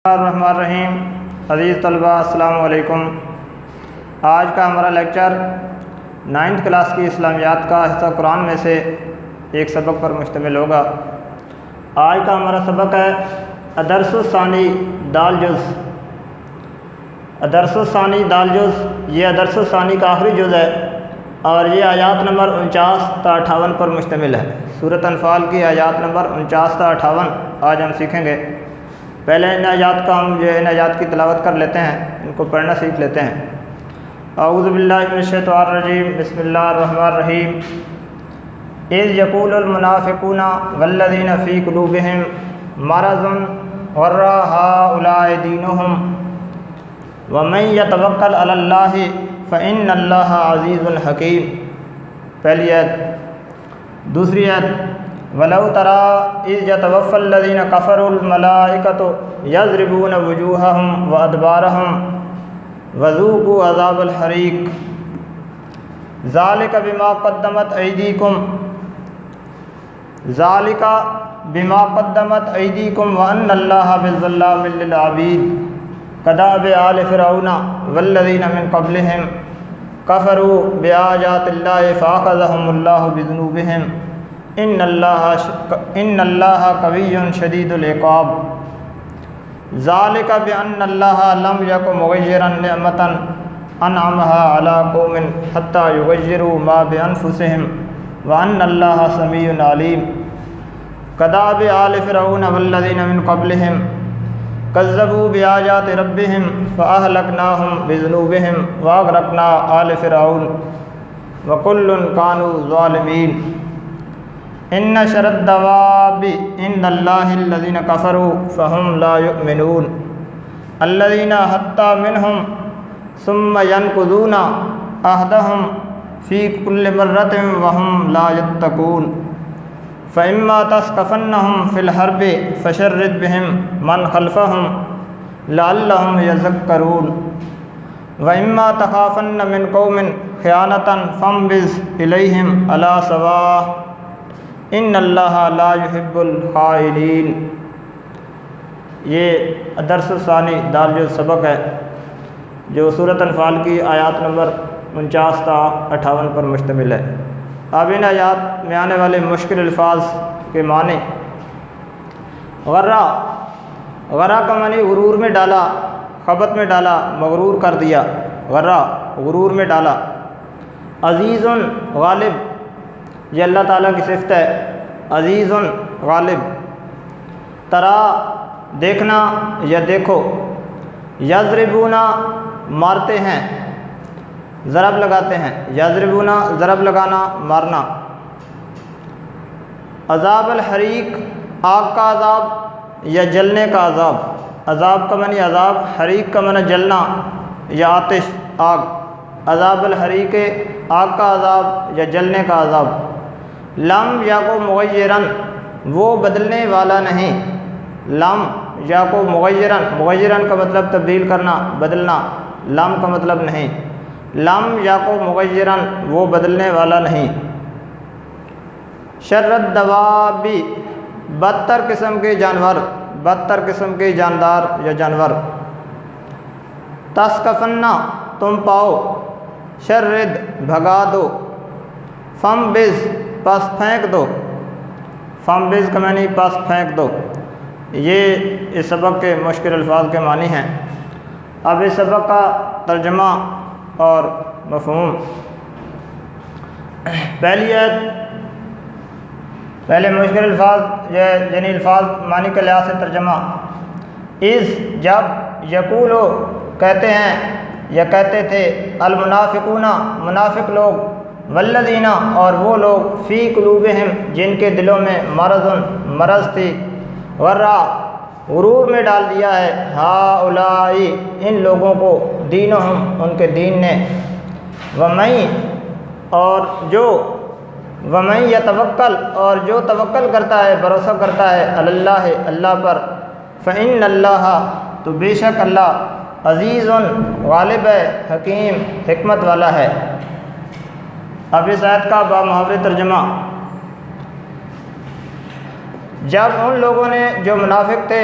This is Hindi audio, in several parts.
बिस्मिल्लाहिर्रहमानिर्रहीम। अज़ीज़ तलबा अस्सलामु अलैकुम। आज का हमारा लेक्चर 9th क्लास की इस्लामियात का हिस्सा कुरान में से एक सबक पर मुश्तमिल होगा। आज का हमारा सबक है अदर्सुस्सानी दाल जुज़। अदर्सुस्सानी दाल जुज़, ये अदर्सुस्सानी का आखिरी जुज़ है और ये आयात नंबर 49 ता 58 पर मुश्तमिल है। सूरत अनफ़ाल की आयात नंबर 49 ता 58 आज हम सीखेंगे। पहले इन आयात का हम इन आयात की तिलावत कर लेते हैं, इनको पढ़ना सीख लेते हैं। अऊज़ु बिल्लाहि मिनश्शैतानिर्रजीम, बिस्मिल्लाहिर्रहमानिर्रहीम। इज़ यक़ूलुल मुनाफ़िक़ूना वल्लज़ीना फ़ी क़ुलूबिहिम मरज़ुन ग़र्रा हाउलाइ दीनुहुम व मन यतवक्कल अलल्लाहि फ़इन्नल्लाहा अज़ीज़ुन हकीम। पहली आयत। दूसरी आयत, वलौ तरा इज़ यतवफ़्फ़ल्लज़ीना कफ़रुल मलाइकतु यज़रिबूना वुजूहहुम व अदबारहुम वज़ूक़ू अज़ाबल हरीक़ ज़ालिका बिमा क़द्दमत अयदीकुम व अन्नल्लाहा बिज़्ज़ल्लामिल लिल अबीद कदाबि आलि फ़िरऔना वल्लज़ीना मिन क़ब्लिहिम कफ़रू बिआयातिल्लाहि फ़अख़ज़हुमुल्लाहु बिज़ुनूबिहिम इन्नल्लाहा कविय्युन शदीदुल इक़ाब ज़ालिका बिअन्नल्लाहा लम यकुन मुग़य्यिरन निअमतन अनअमहा अला क़ौमिन हत्ता युग़य्यिरू मा बिअन्फ़ुसिहिम व अन्नल्लाहा समीउन अलीम कदाबि आलि फ़िरऔन वल्लज़ीना मिन क़ब्लिहिम कज़्ज़बू बिआयाति रब्बिहिम फ़अहलकनाहुम बिज़ुनूबिहिम व अग़रक़ना आल फ़िरऔन व कुल्लुन कानू ज़ालिमीन। इन्न शरद्दवाबि इन्दल्लाहिल्लज़ीना कफ़रू फ़हुम ला युमिनून अल्लज़ीना हत्ता मिनहुम सुम्मा यनकुज़ूना अहदहुम फ़ी कुल्लि मर्रतिन व हुम ला यत्तक़ून फ़इम्मा तस्क़फ़न्नहुम फ़िल हर्बि फ़शर्रिद बिहिम मन ख़ल्फ़हुम लअल्लहुम यज़क्करून व इम्मा तख़ाफ़न्न मिन क़ौमिन ख़ियानतन फ़म्बिज़ इलैहिम अला सवा इन्नल्लाहा ला युहिब्बुल ख़ाइनीन। ये अदर्सुस्सानी दाल जुज़ सबक है जो सूरत अनफ़ाल की आयात नंबर 49 ता 58 पर मुश्तमिल है। अब इन आयात में आने वाले मुश्किल अल्फाज के माने। ग़र्रा, ग़र्रा का मानी गुरूर में डाला, ख़बत में डाला, मगरूर कर दिया। ग़र्रा गुरूर में डाला। अज़ीज़ुन ग़ालिब, ये अल्लाह ताला की सिफ़त है। अज़ीज़ुन ग़ालिब। तरा देखना या देखो। यज़रिबूना मारते हैं, ज़रब लगाते हैं। यज़रिबूना ज़रब लगाना, मारना। अज़ाबल हरीक़, आग का अज़ाब या जलने का अज़ाब। अज़ाब का मानी अज़ाब, हरीक़ का मानी जलना या आतिश, आग। अज़ाबल हरीक़, आग का अज़ाब या जलने का अज़ाब। लम याको मुग़य्यिरन, वो बदलने वाला नहीं। लम याको मुग़य्यिरन, मुग़य्यिरन का मतलब तब्दील करना, बदलना। लम का मतलब नहीं। लम याको मुग़य्यिरन, वो बदलने वाला नहीं। शर्रद दवाबी, बदतर किस्म के जानवर, बदतर किस्म के जानदार या जानवर। तस्क़फ़न्ना, तुम पाओ। शर्रिद, भगा दो। फ़म्बिज़, पास फेंक दो। फ़म्बिज़ का मानी पास फेंक दो। ये इस सबक के मुश्किल अल्फाज के मानी हैं। अब इस सबक का तर्जमा और मफ़हूम। पहली आयत, पहले मुश्किल अल्फाज यानी अल्फाज मानी के लिहाज से तर्जमा। इज़, जब, यक़ूलो कहते हैं या कहते थे, अल मुनाफ़िक़ूना मुनाफ़िक लोग, वल्लज़ीना और वो लोग, फ़ी क़ुलूबिहिम जिनके दिलों में मरज़ुन मरज़ थी, ग़र्रा गुरूर में डाल दिया है, हाउलाई इन लोगों को, दीनुहुम उनके दीन ने, वमई और जो, वमई यतवक्कल और जो तवक्कल करता है, भरोसा करता है, अलल्लाह अल्लाह पर, फ़इन्नल्लाहा तो बेशक अल्लाह, अज़ीज़ुन ग़ालिब है, हकीम हिकमत वाला है। अब इस आयत का बामुहावरे तर्जमा। जब उन लोगों ने जो मुनाफिक थे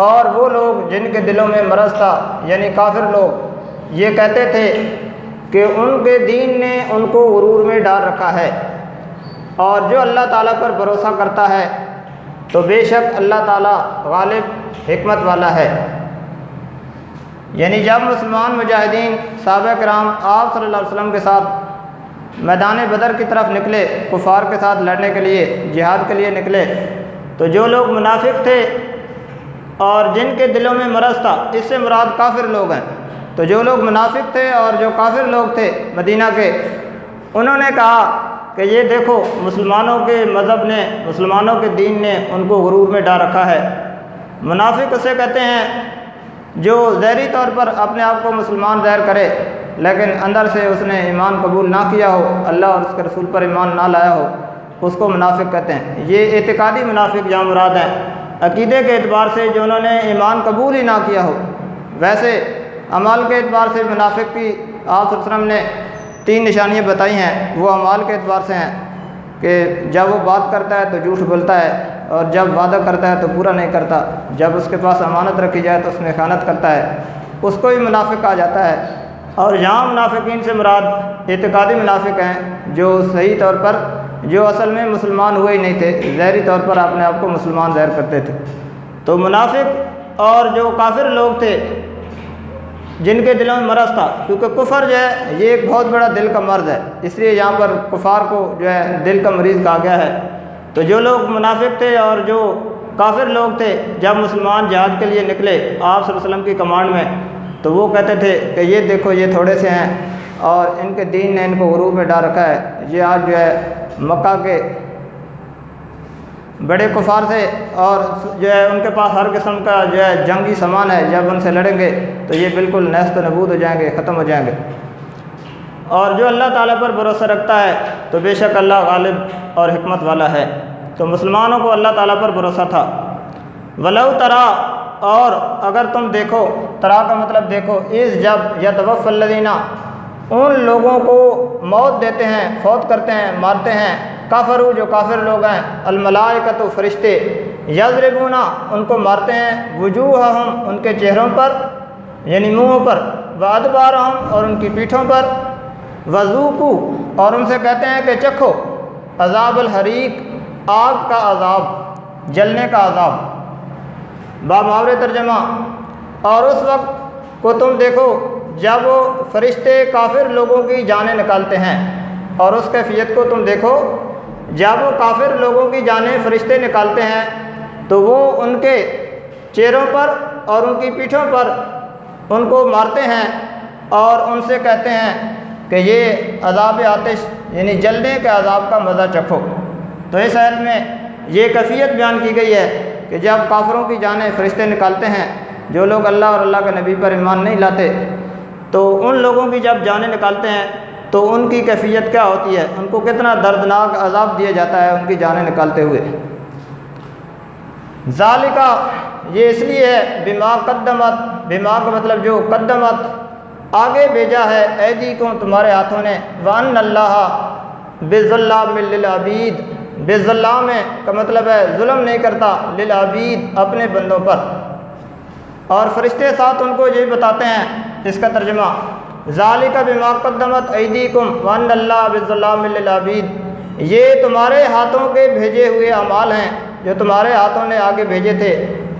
और वो लोग जिनके दिलों में मरज़ था यानी काफिर लोग ये कहते थे कि उनके दीन ने उनको गुरूर में डाल रखा है, और जो अल्लाह ताला पर भरोसा करता है तो बेशक अल्लाह ताला गालिब हिकमत वाला है। यानी जब मुसलमान मुजाहिदीन सहाबा किराम आप सल्लल्लाहु अलैहि वसल्लम के साथ मैदान बदर की तरफ निकले, कुफार के साथ लड़ने के लिए, जिहाद के लिए निकले, तो जो लोग मुनाफिक थे और जिनके दिलों में मरज़ था, इससे मुराद काफिर लोग हैं, तो जो लोग मुनाफिक थे और जो काफिर लोग थे मदीना के, उन्होंने कहा कि ये देखो मुसलमानों के मज़हब ने, मुसलमानों के दीन ने उनको गुरूर में डाल रखा है। मुनाफिक उसे कहते हैं जो ज़ाहिरी तौर पर अपने आप को मुसलमान ज़ाहिर करे लेकिन अंदर से उसने ईमान कबूल ना किया हो, अल्लाह और उसके रसूल पर ईमान ना लाया हो, उसको मुनाफिक कहते हैं। ये एतिकादी मुनाफिक जहाँ मुराद हैं, अकीदे के एतबार से जो उन्होंने ईमान कबूल ही ना किया हो। वैसे अमाल के एतबार से मुनाफिक की आप सल्लल्लाहु अलैहि वसल्लम ने 3 निशानियाँ बताई हैं। वो अमाल के एतबार से हैं कि जब वो बात करता है तो झूठ बोलता है, और जब वादा करता है तो पूरा नहीं करता, जब उसके पास अमानत रखी जाए तो उसमें ख़यानत करता है, उसको ही मुनाफिक कहा जाता है। और यहाँ मुनाफिकीन से मुराद एतिकादी मुनाफिक हैं जो सही तौर पर, जो असल में मुसलमान हुए ही नहीं थे, ज़ाहिरी तौर पर अपने आप को मुसलमान ज़ाहिर करते थे। तो मुनाफिक और जो काफिर लोग थे जिनके दिलों में मरज़ था, क्योंकि कुफर जो है ये एक बहुत बड़ा दिल का मर्ज़ है, इसलिए यहाँ पर कुफार को जो है दिल का मरीज़ कहा गया है। तो जो लोग मुनाफिक थे और जो काफिर लोग थे, जब मुसलमान जिहाद के लिए निकले आप सल्लल्लाहु अलैहि वसल्लम की कमांड में, तो वो कहते थे कि ये देखो ये थोड़े से हैं और इनके दीन ने इनको गुरूर में डाल रखा है। ये आज जो है मक्का के बड़े कुफार से, और जो है उनके पास हर किस्म का जो है जंगी सामान है, जब उनसे लड़ेंगे तो ये बिल्कुल नेस्त नबूद हो जाएंगे, ख़त्म हो जाएंगे। और जो अल्लाह ताला पर भरोसा रखता है तो बेशक अल्लाह गालिब और हिकमत वाला है। तो मुसलमानों को अल्लाह ताला पर भरोसा था। वलौ तरा, और अगर तुम देखो, तरा का मतलब देखो, इस जब यतवफ़्फ़ल्लज़ीना, उन लोगों को मौत देते हैं, फौत करते हैं, मारते हैं, काफरू जो काफिर लोग हैं, अलमलाइकतु फरिश्ते, यज़रिबूना उनको मारते हैं, वुजूहहुम उनके चेहरों पर यानी मुँहों पर, व अदबारहुम और उनकी पीठों पर, वज़ूक़ू और उनसे कहते हैं कि चखो, अज़ाबुल हरीक आग का अज़ाब, जलने का अज़ाब, बामावरे तर्जमा। और उस वक्त को तुम देखो जब वो फरिश्ते काफिर लोगों की जानें निकालते हैं, और उस कैफियत को तुम देखो जब वो काफिर लोगों की जानें फरिश्ते निकालते हैं तो वो उनके चेहरों पर और उनकी पीठों पर उनको मारते हैं और उनसे कहते हैं कि ये अज़ाब आतिश यानी जलने के अज़ाब का मज़ा चखो। तो इस आयत में ये कैफियत बयान की गई है कि जब काफिरों की जानें फरिश्ते निकालते हैं, जो लोग अल्लाह और अल्लाह के नबी पर ईमान नहीं लाते, तो उन लोगों की जब जानें निकालते हैं तो उनकी कैफियत क्या होती है, उनको कितना दर्दनाक अज़ाब दिया जाता है उनकी जानें निकालते हुए। ज़ालिका ये इसलिए है, बिमा कद्दमत, बिमा का मतलब जो, कद्दमत आगे भेजा है, ऐदी को तुम्हारे हाथों ने, वअन्न अल्लाह बिज़ल्लामिल लिल अबीद, बिज़ल्लाम का मतलब है जुल्म नहीं करता, लिल अबीद अपने बंदों पर। और फरिश्ते साथ उनको ये बताते हैं, इसका तर्जुमा ज़ालिका बिमा कद्दमत ऐदीकुम वअन्न अल्लाह बिज़ल्लामिल लिल अबीद, ये तुम्हारे हाथों के भेजे हुए अमाल हैं जो तुम्हारे हाथों ने आगे भेजे थे,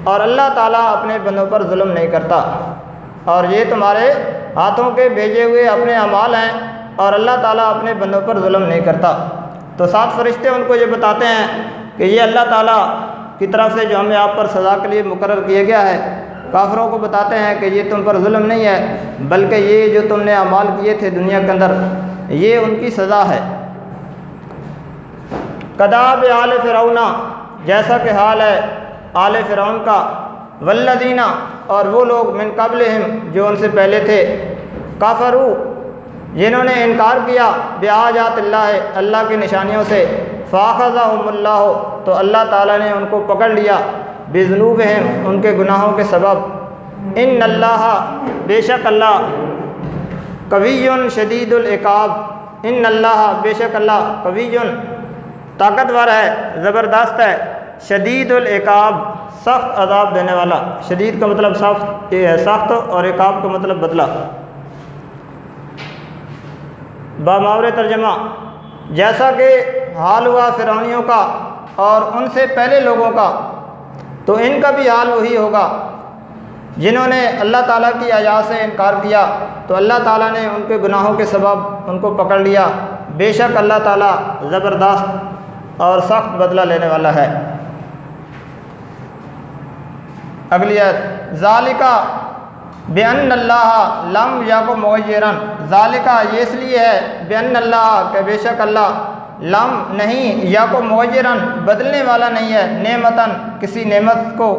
और अल्लाह ताला अपने बंदों पर जुल्म नहीं करता। और ये तुम्हारे हाथों के भेजे हुए अपने अमाल हैं और अल्लाह ताला अपने बंदों पर जुल्म नहीं करता। तो सात फरिश्ते उनको ये बताते हैं कि ये अल्लाह ताला की तरफ से जो हमें आप पर सज़ा के लिए मुकर्रर किया गया है, काफिरों को बताते हैं कि ये तुम पर जुल्म नहीं है, बल्कि ये जो तुमने अमाल किए थे दुनिया के अंदर, ये उनकी सज़ा है। कदाब आल फ़िरौना, जैसा कि हाल है आल फ़िरौन का, वल्लज़ीना और वो लोग मिन क़ब्लिहिम जो उनसे पहले थे, काफरू जिन्होंने इनकार किया, बिआयातिल्लाह अल्लाह की निशानियों से, फ़ाख़ज़हुमुल्लाह तो अल्लाह ताला ने उनको पकड़ लिया, बिज़ुनूबिहिम उनके गुनाहों के सबब, इन्नल्लाह बेशक अल्लाह, कवियुन शदीदुल इक़ाब, इन्नल्लाह बेशक अल्लाह, कवियुन ताकतवर है, ज़बरदस्त है, शदीदुल इक़ाब सख्त अजाब देने वाला। शदीद का मतलब सख्त, सख्त और इकाब का मतलब बदला। बामावरे तर्जमा, जैसा कि हाल हुआ फ़िरौनियों का और उनसे पहले लोगों का, तो इनका भी हाल वही होगा। जिन्होंने अल्लाह ताला की आयात से इनकार किया तो अल्लाह ताला ने उनके गुनाहों के सबब उनको पकड़ लिया। बेशक अल्लाह ताला ज़बरदस्त और सख्त बदला लेने वाला है। अगली आयत, ज़ालिका बेअन्नल्लाह लम याकु मुग़य्यरन, ज़ालिका ये इसलिए है, बेअन्नल्लाह के बेशक अल्लाह, लम नहीं, याकु मुग़य्यरन बदलने वाला नहीं है, नेमतन किसी नेमत को,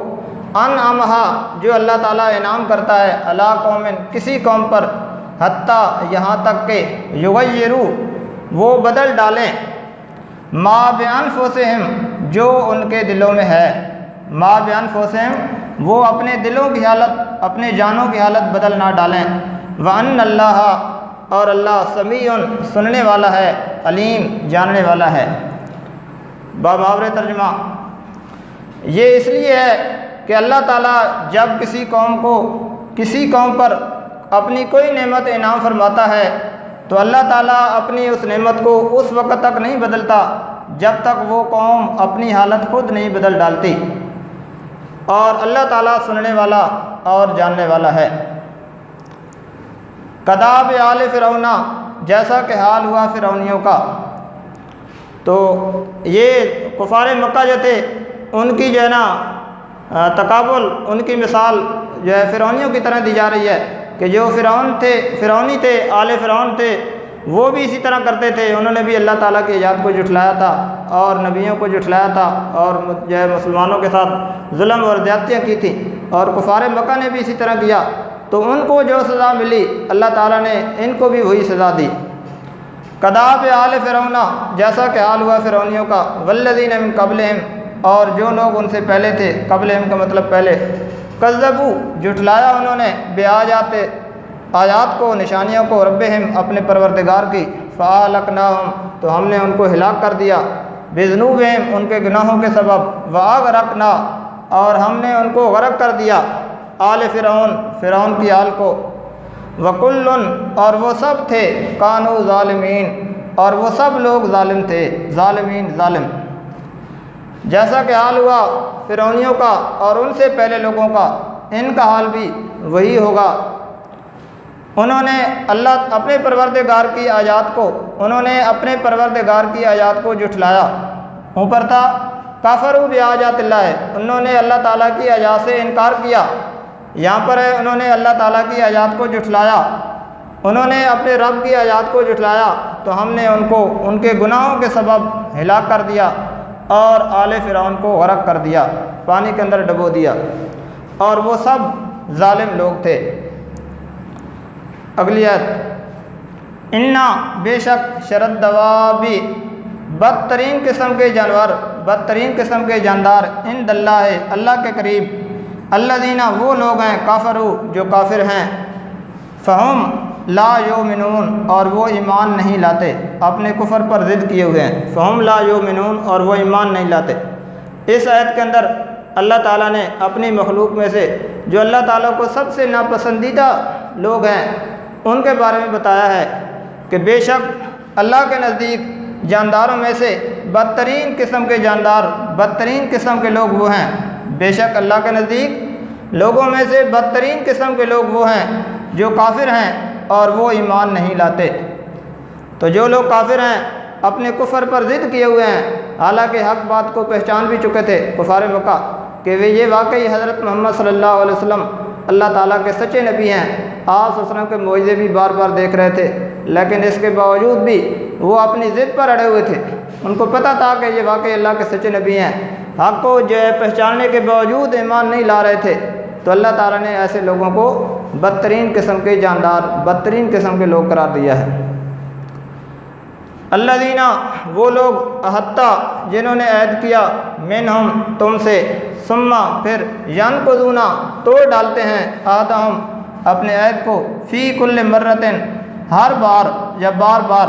अनअमहा जो अल्लाह ताला इनाम करता है, अला कौमिन किसी कौम पर, हत्ता यहाँ तक के, युग़य्यिरू वो बदल डालें, मा बिअन्फुसिहिम जो उनके दिलों में है, मा बिअन्फुसिहिम वो अपने दिलों की हालत, अपने जानों की हालत बदल ना डालें। व अन्नल्लाह और अल्लाह समीउन सुनने वाला है, अलीम जानने वाला है। बामावरे तर्जमा, ये इसलिए है कि अल्लाह ताला जब किसी कौम पर अपनी कोई नेमत इनाम फरमाता है तो अल्लाह ताला अपनी उस नेमत को उस वक़्त तक नहीं बदलता जब तक वो कौम अपनी हालत खुद नहीं बदल डालती। और अल्लाह ताला सुनने वाला और जानने वाला है। कदाब आल फ़िरौना, जैसा कि हाल हुआ फ़िरौनियों का। तो ये कुफ़ार मक्का जो थे उनकी जो है ना तकाबुल, उनकी मिसाल जो है फ़िरौनियों की तरह दी जा रही है कि जो फ़िरौनी थे, आले फ़िरौन थे, वो भी इसी तरह करते थे। उन्होंने भी अल्लाह ताला की इजाज़त को जुठलाया था और नबियों को जुठलाया था और जो है मुसलमानों के साथ जुल्म और ज़्यादतियाँ की थी। और कुफ़ार मक्का ने भी इसी तरह किया, तो उनको जो सज़ा मिली अल्लाह ताला ने इनको भी वही सज़ा दी। कदाब आल फ़िरौना, जैसा कि हाल हुआ फ़िरौनियों का, वल्लज़ीन मिन क़ब्लिहिम और जो लोग उनसे पहले थे, क़ब्लिहिम का मतलब पहले, कज़्ज़बू जुठलाया उन्होंने, आयात को, निशानियों को, रब्बिहिम अपने परवरदिगार की, फ़अहलकनाहुम तो हमने उनको हिलाक कर दिया, बिज़ुनूबिहिम उनके गुनाहों के सबब, वअग़रक़ना और हमने उनको गरक कर दिया, आल फ़िरौन की आल को, वकुल्लुन और वो सब थे, कानू ज़ालिमीन और वो सब लोग ज़ालिम थे, ज़ालिमीन ज़ालिम। जैसा कि हाल हुआ फ़िरौनियों का और उनसे पहले लोगों का, इनका हाल भी वही होगा। उन्होंने अपने परवरदिगार की आयात को जुठलाया। ऊपर था काफरू बिआयातिल्लाह, उन्होंने अल्लाह ताला की आयात से इनकार किया। यहाँ पर है उन्होंने अल्लाह ताला की आयात को जुठलाया, उन्होंने अपने रब की आयात को जुठलाया तो हमने उनको उनके गुनाहों के सबब हिलाक कर दिया और आले फ़िरौन को गरक कर दिया, पानी के अंदर डबो दिया, और वो सब जालिम लोग थे। अगली आयत, इन्ना बेशक शरद दवाबी बदतरीन किस्म के जानवर, बदतरीन किस्म के जानदार, इन दल्ला है अल्लाह के करीब, अल्लज़ीना वो लोग हैं, काफरू जो काफिर हैं, फ़हुम ला युमिनून और वो ईमान नहीं लाते, अपने कुफर पर ज़िद किए हुए हैं, फ़हुम ला युमिनून और वो ईमान नहीं लाते। इस आयत के अंदर अल्लाह ताला ने अपनी मखलूक में से जो अल्लाह ताला को सबसे नापसंदीदा लोग हैं उनके बारे में बताया है कि बेशक अल्लाह के नज़दीक जानदारों में से बदतरीन किस्म के जानदार, बदतरीन किस्म के लोग वो हैं, बेशक अल्लाह के नज़दीक लोगों में से बदतरीन किस्म के लोग वो हैं जो काफिर हैं और वो ईमान नहीं लाते। तो जो लोग काफिर हैं अपने कुफर पर ज़िद किए हुए हैं, हालांकि हक़ बात को पहचान भी चुके थे कुफार मक्का कि वे ये वाकई हज़रत मोहम्मद सल्लल्लाहु अलैहि वसल्लम अल्लाह ताला के सच्चे नबी हैं, आप वसल्लम के मोइज़े भी बार बार देख रहे थे, लेकिन इसके बावजूद भी वो अपनी ज़िद पर अड़े हुए थे। उनको पता था कि ये वाकई अल्लाह के सच्चे नबी हैं, हक़ को जो है पहचानने के बावजूद ईमान नहीं ला रहे थे। तो अल्लाह ताला ने ऐसे लोगों को बदतरीन किस्म के जानदार, बदतरीन किस्म के लोग करार दिया है। अल्लज़ीना वो लोग, अहत्ता जिन्होंने ऐद किया, मिनहुम तुमसे, सुम्मा फिर, यनकुज़ूना तोड़ डालते हैं, अहदहुम अपने ऐद को, फ़ी कुल्ल मर्रतिन हर बार या बार बार,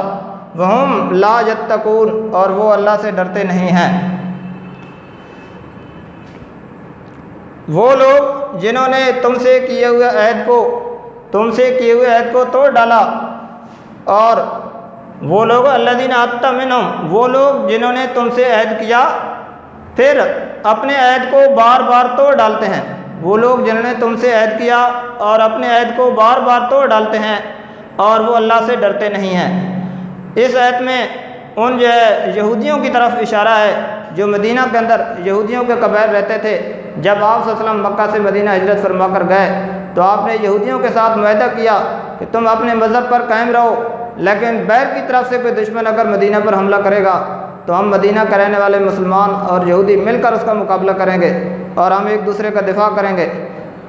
वहुम ला यत्तकून और वो अल्लाह से डरते नहीं हैं। वो लोग जिन्होंने तुमसे किए हुए अहद को तोड़ डाला, और वो लोग अल्लज़ीना अहदत मिनहुम, वो लोग जिन्होंने तुमसे अहद किया फिर अपने अहद को बार बार तोड़ डालते हैं। वो लोग जिन्होंने तुमसे अहद किया और अपने अहद को बार बार तोड़ डालते हैं और वो अल्लाह से डरते नहीं हैं। इस आयत में उन जो है यहूदियों की तरफ इशारा है जो मदीना के अंदर यहूदियों के कबाइल रहते थे। जब आप सल्लल्लाहु अलैहि वसल्लम मक्का से मदीना हिजरत फरमा कर गए तो आपने यहूदियों के साथ मुआहदा किया कि तुम अपने मज़हब पर कायम रहो, लेकिन बैर की तरफ से कोई दुश्मन अगर मदीना पर हमला करेगा तो हम मदीना का रहने वाले मुसलमान और यहूदी मिलकर उसका मुकाबला करेंगे और हम एक दूसरे का दिफा करेंगे।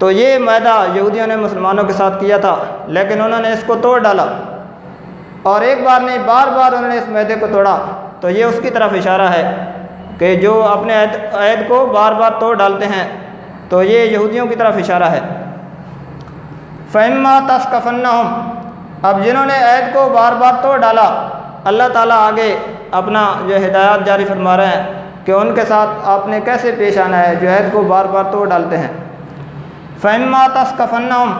तो ये मुआहदा यहूदियों ने मुसलमानों के साथ किया था, लेकिन उन्होंने इसको तोड़ डाला और एक बार नहीं बार बार उन्होंने इस मुआहदे को तोड़ा। तो ये उसकी तरफ इशारा है कि जो अपने अहद को बार बार तोड़ डालते हैं, तो ये यहूदियों की तरफ इशारा है। फ़इम्मा तस्कफ़न्नहुम, अब जिन्होंने अहद को बार बार तोड़ डाला, अल्लाह ताला आगे अपना जो हिदायत जारी फरमा रहे हैं कि उनके साथ आपने कैसे पेश आना है जो अहद को बार बार तोड़ डालते हैं। फ़इम्मा तस्कफ़न्नहुम,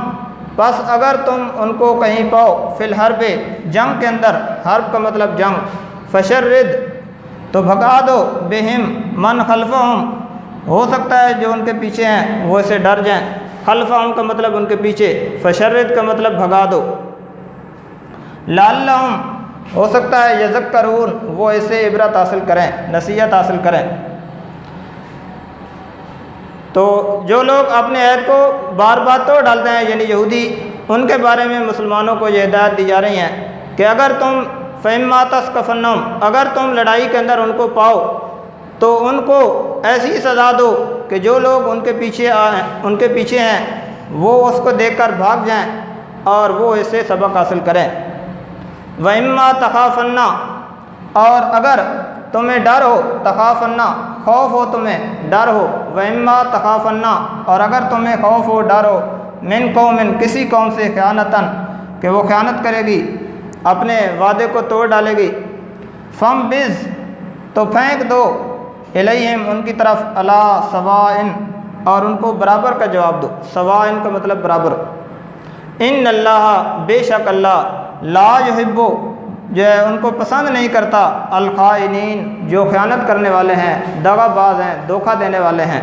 बस अगर तुम उनको कहीं पाओ फिल हर्ब, जंग के अंदर, हर्ब का मतलब जंग, फ़शर्रिद, तो भगा दो, बेहिम मन खल्फ़हुम, हो सकता है जो उनके पीछे हैं वो इसे डर जाएं। खल्फ़हुम का मतलब उनके पीछे, फ़शर्रिद का मतलब भगा दो। लअल्लहुम, हो सकता है यज़क्करून, वो इससे इबरत हासिल करें, नसीहत हासिल करें। तो जो लोग अपने अहद को बार बार तोड़ डालते हैं यानी यहूदी, उनके बारे में मुसलमानों को ये हिदायत दी जा रही है कि अगर तुम फ़इम्मा तस्कफ़न्नहुम, अगर तुम लड़ाई के अंदर उनको पाओ तो उनको ऐसी सज़ा दो कि जो लोग उनके पीछे हैं वो उसको देखकर भाग जाएं और वो इससे सबक हासिल करें। वइम्मा तख़ाफ़न्ना, और अगर तुम्हें डर हो, तख़ाफ़न्ना खौफ हो, तुम्हें डर हो, वइम्मा तख़ाफ़न्ना, और अगर तुम्हें खौफ हो, डर हो, मिन कौमिन, किसी कौम से, ख़यानतन, कि वो ख़यानत करेगी, अपने वादे को तोड़ डालेगी, फ़म बिज़, तो फेंक दो, इलैहिम, उनकी तरफ, अला सवाइन, और उनको बराबर का जवाब दो। सवाइन का मतलब बराबर। इन्नल्लाह, बेशक अल्लाह, ला युहिब्बु, जो है उनको पसंद नहीं करता, अल-ख़ाइनीन, जो ख़यानत करने वाले हैं, दगाबाज हैं, धोखा देने वाले हैं।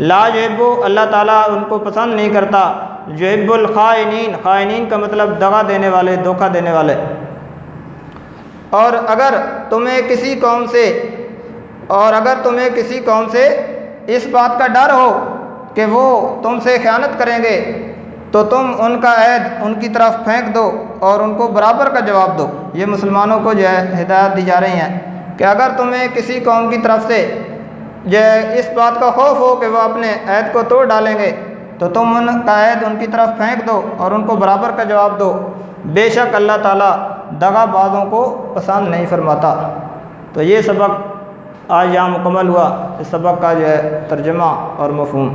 ला युहिब्बु, अल्लाह ताला उनको पसंद नहीं करता। युहिब्बुल ख़ाइनीन, ख़ाइनीन का मतलब दगा देने वाले, धोखा देने वाले। और अगर तुम्हें किसी कौम से इस बात का डर हो कि वो तुमसे ख़यानत करेंगे तो तुम उनका अहद उनकी तरफ फेंक दो और उनको बराबर का जवाब दो। ये मुसलमानों को जो है हिदायत दी जा रही हैं कि अगर तुम्हें किसी कौम की तरफ से जो है इस बात का खौफ हो कि वो अपने अहद को तोड़ डालेंगे तो तुम उनका अहद उनकी तरफ फेंक दो और उनको बराबर का जवाब दो। बेशक अल्लाह ताला दगाबाजों को पसंद नहीं फरमाता। तो ये सबक आज यहाँ मुकम्मल हुआ। इस सबक का जो है तर्जुमा और मफ़हूम।